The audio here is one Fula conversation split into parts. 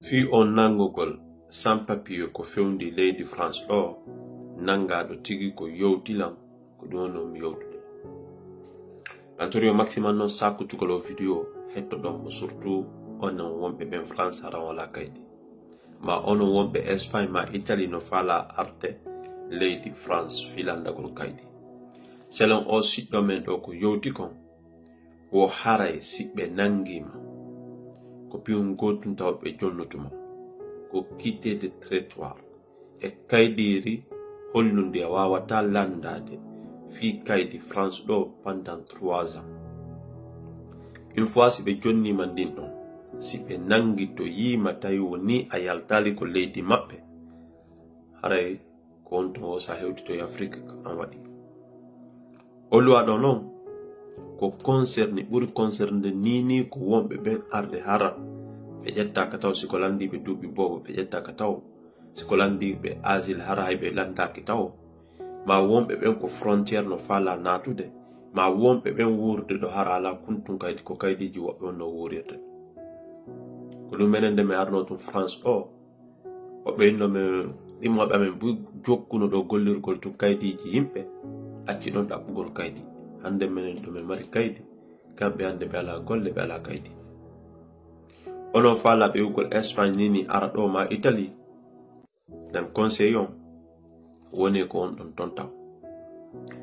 Fi on nangogol sans papier ko fewndi leydi France ɗo nangaɗo tigi ko yowtilan ko ɗum mi yowtude lantorio maximum non sakkutugol o vidéo hettoɗon mo surtout onon wonɓe ɓen France haran wala kaydi ma onon wonɓe Espagne ma Italie no fala arde leydi France filandagol kaydi selon o siɗɗo men ɗo ko yowti kon wo haray siɓɓe nangima ko piyon gotum tawɓe jonnutuma ko quitter de trottoir e kaydiri hollundi a wawata landade fi kaydi France ɗo pendant 3 ans une fois si ɓe jonnima ndin ɗon si ɓe nangi to yima tawi woni a yaltali ko leydi maɓɓe haray ko on to sa hewtito e Afrique an waɗi o luwa ɗo noon ko concerni ɓuri concerne nini ko wonɓe ɓen arde hara ɓe ƴettaka taw siko landiɓe duuɓi bobo ɓe ƴettaka taw siko landiɓe asile hara hay ɓe landaki taw ma wonɓe ɓen ko frontiére no fala natude ma wonɓe ɓen wurde ɗo hara ala kuntum kaydi ko kaydiji woɓɓe on no wurirde ko ɗum menen nde mi arno tum France ɗo woɓɓe innomi ɗimmoɓe amen bu jokkuno ɗo gollirgol tum kaydiji yimɓe acci ɗon ɗaɓɓugol kaydi hande menen to min mari kaydi kamɓe hande ɓe ala golle ɓe ala kaydi onon fala ɓe ugol Espagne nini ara ɗo ma Italie dem conseil on woni ko on ɗon ton taw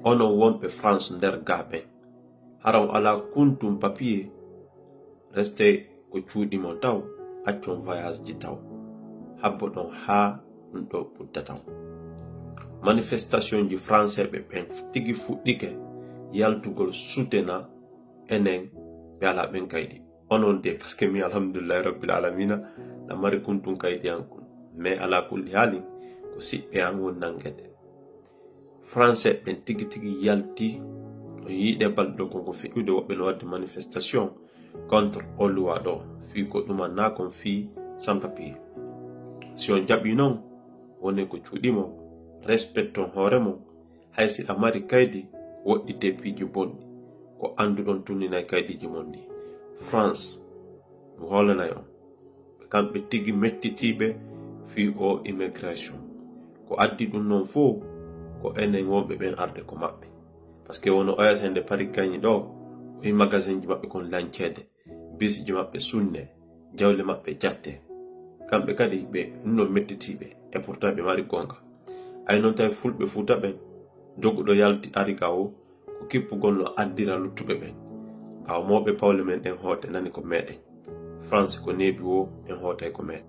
onon wonɓe France nder gaɓe haran ala kuntum papier reste ko cuuɗi mon taw accon voyage ji taw habbo ɗon ha ɗum ɗo ɓudda taw manifestation ji français ɓe ɓen tigi fuɗɗike yaltugol sutena enen ɓe ala ɓen kaydi onon de parce que mi alhamdulillahi rabbil alamina na mari kuntum kaydi an kun mais ala kulli haalin ko siɓɓe an won nangede français ɓen tigi tigi yalti o yiiɗe balɗe ɗo konko feƴude woɓɓe no wadde manifestation contre o luwa ɗo fi ko ɗuman na kon fi sans papier si on jaɓi noon woni ko cuuɗimo respecton hoore mon hay siɗa mari kaydi woɗɗite piiji bonɗi ko anduɗon tunninayi kaydiji mon ɗi France mi holanay on ɓe kamɓe tigi mettitiɓe fi o immigration ko addi ɗum noon fo ko enen wonɓe ɓen arde ko maɓɓe par ce que wono oyasende Paris gañi ɗo oyi magasin ji maɓɓe kon lancede bisji maɓɓe sunne jawle maɓɓe jatte kamɓe kadi ɓe ɗumno mettitiɓe e pourtant ɓe mari gonga ay noon tawi fulɓe Fuuta ɓen joguɗo yalti ari ga o ko kippugol no addira luttuɓe ɓen ɓawo mawɓe pawle men en hoote nani ko meɗen France ko neebi o en hootay ko meɗen